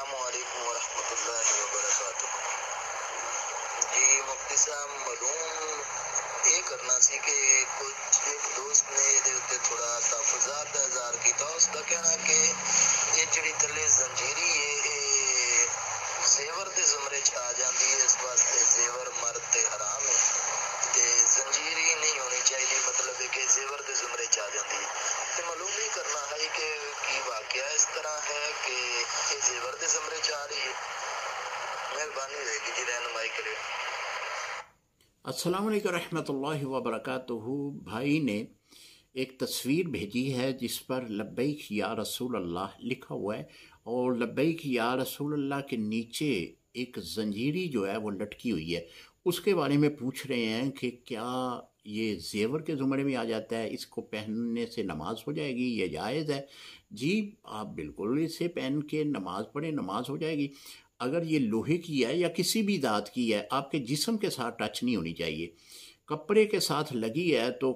अस्सलामुअलैकुम वरहमतुल्लाहि वबरकातुहू। जी मुफ्ती साहब मालूम ये करना सी कि कुछ एक दोस्त ने ये उत्ते थोड़ा तहफुजात का इज़हार किया। उसका कहना कि ये जिहड़ी थल्ले जंजीरी है ये जेवर के जुमरे च आ जाती है, इस वास्ते जेवर मर्द ते हराम है ते जंजीरी नहीं होनी चाहिए, मतलब है कि जेवर के जुमरे च आ जाती है। तो मालूम ही करना है कि वाकया इस तरह है कि ये जेवर के जुमरे च आ रही है। मेहरबानी रहेगी जी, रहनुमाई करें। अस्सलाम वालेकुम रहमतुल्लाहि व बरकातुहू। भाई ने एक तस्वीर भेजी है जिस पर लब्बैक या रसूल अल्लाह लिखा हुआ है और लब्बैक या रसूल अल्लाह के नीचे एक जंजीरी जो है वो लटकी हुई है। उसके बारे में पूछ रहे हैं कि क्या ये जेवर के ज़ुमरे में आ जाता है, इसको पहनने से नमाज हो जाएगी, ये जायज़ है? जी, आप बिल्कुल इसे पहन के नमाज पढ़ें, नमाज हो जाएगी। अगर ये लोहे की है या किसी भी धात की है, आपके जिस्म के साथ टच नहीं होनी चाहिए। कपड़े के साथ लगी है तो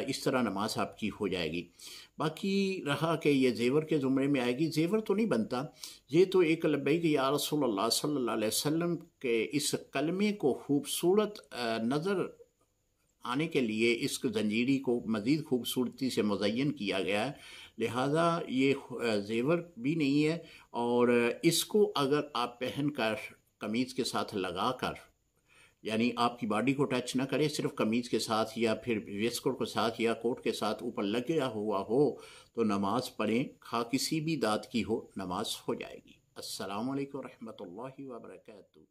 इस तरह नमाज आपकी हो जाएगी। बाकी रहा कि ये जेवर के ज़ुमरे में आएगी, जेवर तो नहीं बनता। ये तो एक लब्बैक या रसूलल्लाह सल्लल्लाहु अलैहि वसल्लम के इस कलमे को खूबसूरत नज़र आने के लिए इस जंजीरी को मज़ीद खूबसूरती से मुज़य्यन किया गया है। लिहाजा ये जेवर भी नहीं है और इसको अगर आप पहन कर कमीज़ के साथ लगा कर, यानी आपकी बॉडी को टच ना करे, सिर्फ कमीज़ के साथ या फिर वेस्टकोट के साथ या कोट के साथ ऊपर लगा हुआ हो तो नमाज पढ़ें, खा किसी भी दात की हो, नमाज हो जाएगी। अस्सलामु अलैकुम रहमतुल्लाहि व बरकातुहू।